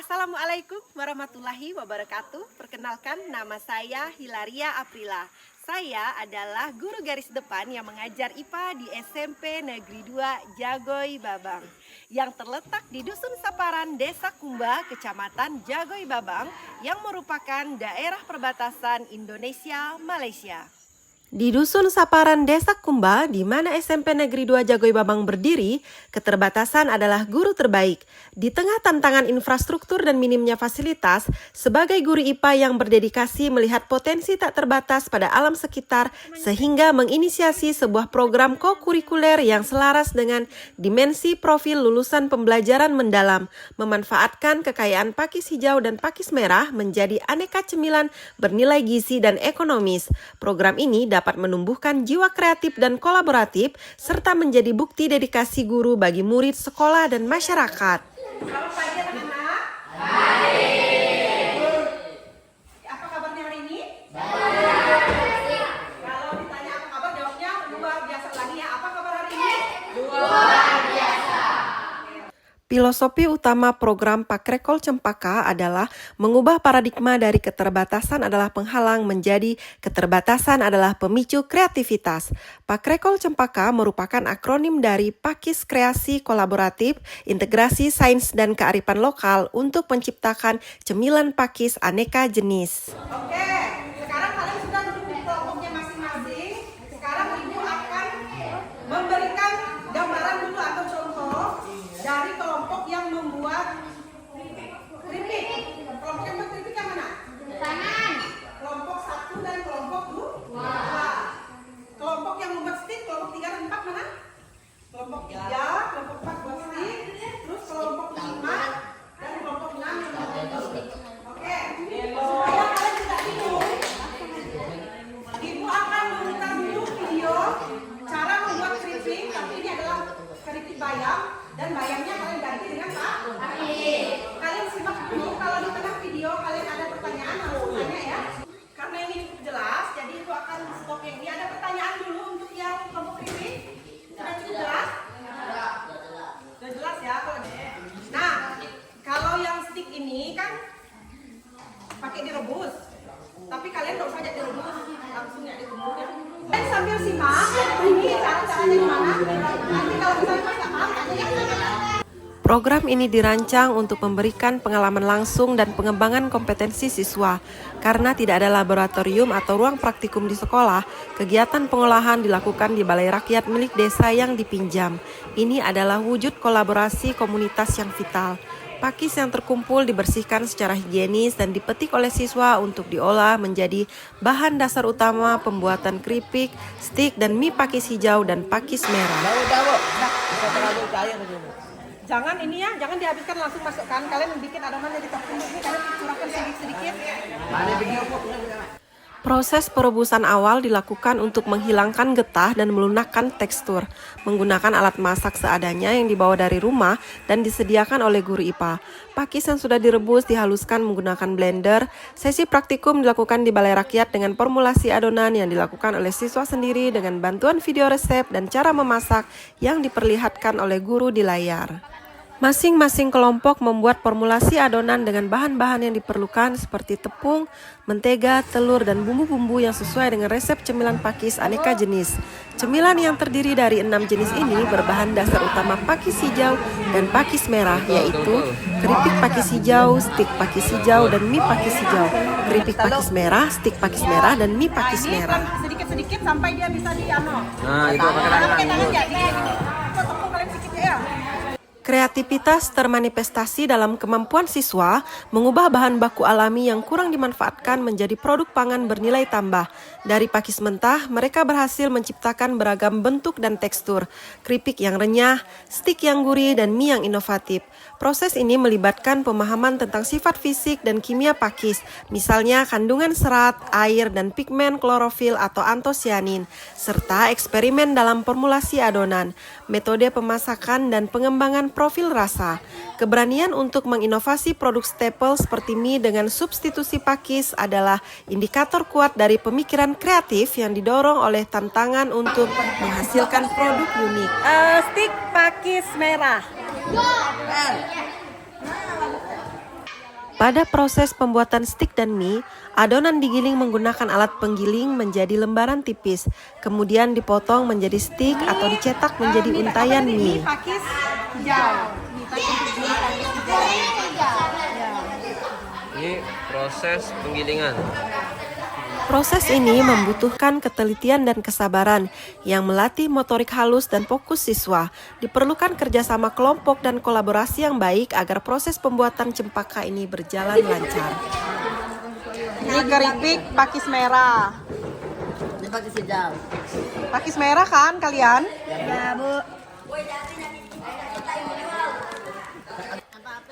Assalamualaikum warahmatullahi wabarakatuh. Perkenalkan, nama saya Hilaria Aprila. Saya adalah guru garis depan yang mengajar IPA di SMP Negeri 2 Jagoy Babang yang terletak di Dusun Saparan, Desa Kumba, Kecamatan Jagoy Babang yang merupakan daerah perbatasan Indonesia-Malaysia. Di Dusun Saparan Desa Kumba, di mana SMP Negeri 2 Jagoy Babang berdiri, keterbatasan adalah guru terbaik. Di tengah tantangan infrastruktur dan minimnya fasilitas, sebagai guru IPA yang berdedikasi melihat potensi tak terbatas pada alam sekitar, sehingga menginisiasi sebuah program kokurikuler yang selaras dengan dimensi profil lulusan pembelajaran mendalam, memanfaatkan kekayaan pakis hijau dan pakis merah menjadi aneka cemilan bernilai gizi dan ekonomis. Program ini dapat menumbuhkan jiwa kreatif dan kolaboratif, serta menjadi bukti dedikasi guru bagi murid, sekolah, dan masyarakat. Selamat pagi anak-anak. Baik. Apa kabarnya hari ini? Baik. Kalau ditanya apa kabar, jawabnya luar biasa lagi ya. Apa kabar hari ini? Luar biasa. Filosofi utama program Pakrekol Cempaka adalah mengubah paradigma dari keterbatasan adalah penghalang menjadi keterbatasan adalah pemicu kreativitas. Pakrekol Cempaka merupakan akronim dari Pakis Kreasi Kolaboratif, Integrasi Sains dan Kearifan Lokal untuk menciptakan cemilan pakis aneka jenis. Oke, sekarang kalian sudah duduk di kelompoknya masing-masing. Sekarang Ibu akan memberikan gambaran dulu atau contoh dari kelompok yang membuat keripik. Kelompok yang membuat keripik yang mana? Kanan. Kelompok 1 dan kelompok 2. Kelompok yang membuat stik, kelompok 3 dan 4 mana? Kelompok 3, kelompok 4 buat stik. Terus kelompok 5 dan kelompok 6 yang membuat stik. Oke. Supaya kalian tidak bingung, Ibu akan memutar dulu video cara membuat keripik, tapi ini adalah keripik bayam. Dan bayamnya kalian ganti dengan Pak. Kalian simak dulu, kalau di tengah video kalian ada pertanyaan, langsung tanya ya. Karena ini cukup jelas, jadi itu akan stop yang ini. Ada pertanyaan dulu untuk yang kelompok ini. Sudah cukup jelas? Sudah jelas ya. Nah, kalau yang stick ini kan pakai direbus. Tapi kalian nggak usah jadi direbus, langsung ya ditumbuk ya. Dan sambil simak, ini cara-caranya gimana? Nanti kalau misalnya Mas nggak paham, tanya ya. Program ini dirancang untuk memberikan pengalaman langsung dan pengembangan kompetensi siswa. Karena tidak ada laboratorium atau ruang praktikum di sekolah, kegiatan pengolahan dilakukan di balai rakyat milik desa yang dipinjam. Ini adalah wujud kolaborasi komunitas yang vital. Pakis yang terkumpul dibersihkan secara higienis dan dipetik oleh siswa untuk diolah menjadi bahan dasar utama pembuatan keripik, stik, dan mie pakis hijau dan pakis merah. Jangan ini ya, jangan dihabiskan langsung masukkan. Kalian bikin adonan jadi tepung ini, kalian curahkan sedikit-sedikit. Proses perebusan awal dilakukan untuk menghilangkan getah dan melunakkan tekstur. Menggunakan alat masak seadanya yang dibawa dari rumah dan disediakan oleh guru IPA. Pakis yang sudah direbus dihaluskan menggunakan blender. Sesi praktikum dilakukan di balai rakyat dengan formulasi adonan yang dilakukan oleh siswa sendiri dengan bantuan video resep dan cara memasak yang diperlihatkan oleh guru di layar. Masing-masing kelompok membuat formulasi adonan dengan bahan-bahan yang diperlukan seperti tepung, mentega, telur, dan bumbu-bumbu yang sesuai dengan resep cemilan pakis aneka jenis. Cemilan yang terdiri dari 6 jenis ini berbahan dasar utama pakis hijau dan pakis merah, yaitu keripik pakis hijau, stik pakis hijau, dan mie pakis hijau. Keripik pakis merah, stik pakis merah, dan mie pakis merah. Sedikit-sedikit sampai dia bisa diano. Nah, itu pakai tangan ya. Tepung kalian sedikit ya. Kreativitas termanifestasi dalam kemampuan siswa mengubah bahan baku alami yang kurang dimanfaatkan menjadi produk pangan bernilai tambah. Dari pakis mentah, mereka berhasil menciptakan beragam bentuk dan tekstur, keripik yang renyah, stik yang gurih, dan mie yang inovatif. Proses ini melibatkan pemahaman tentang sifat fisik dan kimia pakis, misalnya kandungan serat, air, dan pigmen klorofil atau antosianin, serta eksperimen dalam formulasi adonan, metode pemasakan, dan pengembangan profil rasa. Keberanian untuk menginovasi produk staple seperti mie dengan substitusi pakis adalah indikator kuat dari pemikiran kreatif yang didorong oleh tantangan untuk menghasilkan produk unik. Stik pakis merah. Pada proses pembuatan stik dan mie, adonan digiling menggunakan alat penggiling menjadi lembaran tipis, kemudian dipotong menjadi stik atau dicetak menjadi untayan mie. Mie pakis hijau. Ini proses penggilingan. Proses ini membutuhkan ketelitian dan kesabaran yang melatih motorik halus dan fokus siswa. Diperlukan kerjasama kelompok dan kolaborasi yang baik agar proses pembuatan cempaka ini berjalan lancar. Ini keripik pakis merah. Ini pakis hijau. Pakis merah kan kalian? Ya, Bu.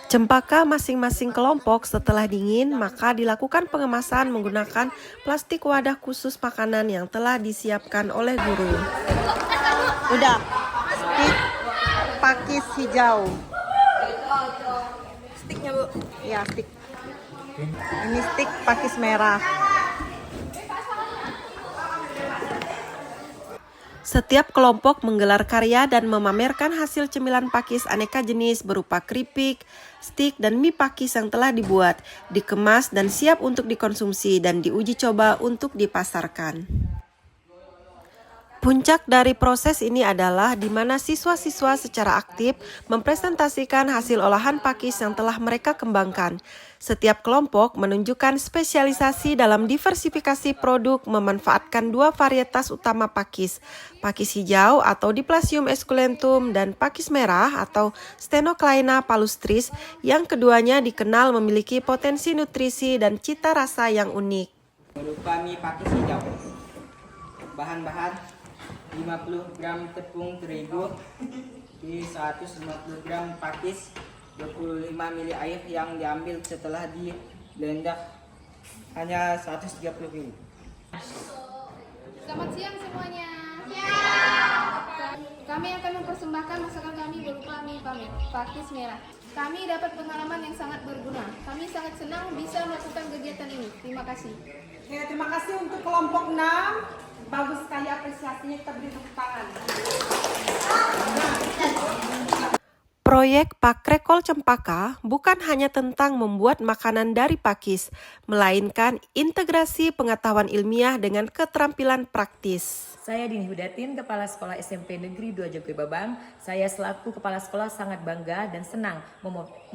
Cempaka masing-masing kelompok setelah dingin maka dilakukan pengemasan menggunakan plastik wadah khusus makanan yang telah disiapkan oleh guru. Udah. Stik pakis hijau. Stiknya, Bu. Ya, stik. Ini stik pakis merah. Setiap kelompok menggelar karya dan memamerkan hasil cemilan pakis aneka jenis berupa keripik, stik, dan mie pakis yang telah dibuat, dikemas dan siap untuk dikonsumsi dan diuji coba untuk dipasarkan. Puncak dari proses ini adalah di mana siswa-siswa secara aktif mempresentasikan hasil olahan pakis yang telah mereka kembangkan. Setiap kelompok menunjukkan spesialisasi dalam diversifikasi produk memanfaatkan dua varietas utama pakis, pakis hijau atau Diplasium esculentum dan pakis merah atau Stenoclaina palustris yang keduanya dikenal memiliki potensi nutrisi dan cita rasa yang unik. Berupa mie pakis hijau. Bahan-bahan 50 gram tepung terigu, 150 gram pakis, 25 ml air yang diambil setelah di blender, hanya 130.000. Selamat siang semuanya. Kami akan mempersembahkan masakan kami berupa mie pakis merah. Kami dapat pengalaman yang sangat berguna. Kami sangat senang bisa melakukan kegiatan ini. Terima kasih. Ya, terima kasih untuk kelompok 6. Bagus sekali apresiasinya, kita beri tepuk tangan. Proyek Pakrekol Cempaka bukan hanya tentang membuat makanan dari pakis, melainkan integrasi pengetahuan ilmiah dengan keterampilan praktis. Saya Dini Hudatin, Kepala Sekolah SMP Negeri 2 Jogoy Babang. Saya selaku Kepala Sekolah sangat bangga dan senang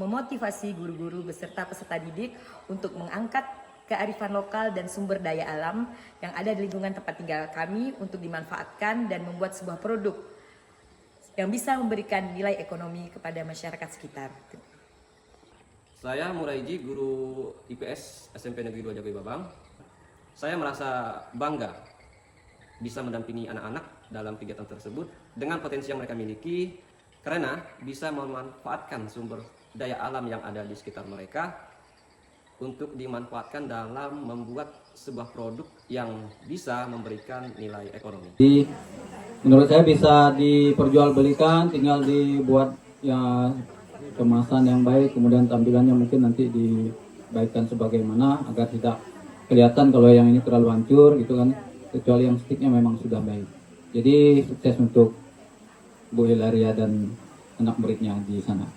memotivasi guru-guru beserta peserta didik untuk mengangkat kearifan lokal dan sumber daya alam yang ada di lingkungan tempat tinggal kami untuk dimanfaatkan dan membuat sebuah produk yang bisa memberikan nilai ekonomi kepada masyarakat sekitar. Saya Muraiji, guru IPS SMP Negeri 2 Jogoy Babang. Saya merasa bangga bisa mendampingi anak-anak dalam kegiatan tersebut dengan potensi yang mereka miliki karena bisa memanfaatkan sumber daya alam yang ada di sekitar mereka untuk dimanfaatkan dalam membuat sebuah produk yang bisa memberikan nilai ekonomi. Menurut saya bisa diperjualbelikan, tinggal dibuat ya kemasan yang baik, kemudian tampilannya mungkin nanti dibaikkan sebagaimana agar tidak kelihatan kalau yang ini terlalu hancur gitu kan, kecuali yang stiknya memang sudah baik. Jadi sukses untuk Bu Hilaria dan anak muridnya di sana.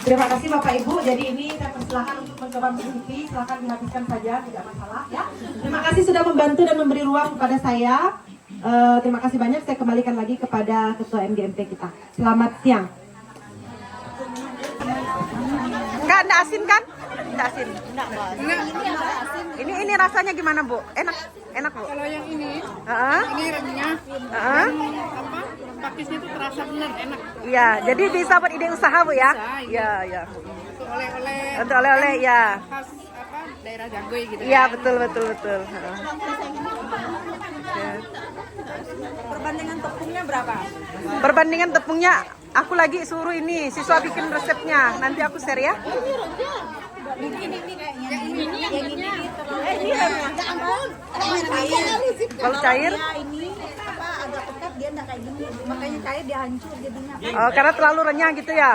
Terima kasih Bapak Ibu. Jadi ini saya persilahkan untuk mencoba mencicipi. Silakan dihabiskan saja, tidak masalah ya. Terima kasih sudah membantu dan memberi ruang kepada saya. Terima kasih banyak. Saya kembalikan lagi kepada Ketua MGMP kita. Selamat siang. Enggak asin kan? Enggak asin. Enggak, ini rasanya gimana, Bu? Enak, Bu. Kalau yang ini renyah, pakisnya itu terasa benar enak. Iya, jadi bisa buat ide usaha, Bu ya? Iya. Iya. Untuk oleh-oleh. Untuk oleh-oleh ya. Khas daerah Jagoy gitu. Iya, betul. Perbandingan tepungnya berapa? Perbandingan tepungnya aku lagi suruh ini siswa bikin resepnya. Nanti aku share ya. Ini kayaknya. Yang ini terlalu. Kalau cair? Ini agak pekat dia enggak kayak gini. Makanya cair dia hancur jadinya. Oh, karena terlalu renyah gitu ya.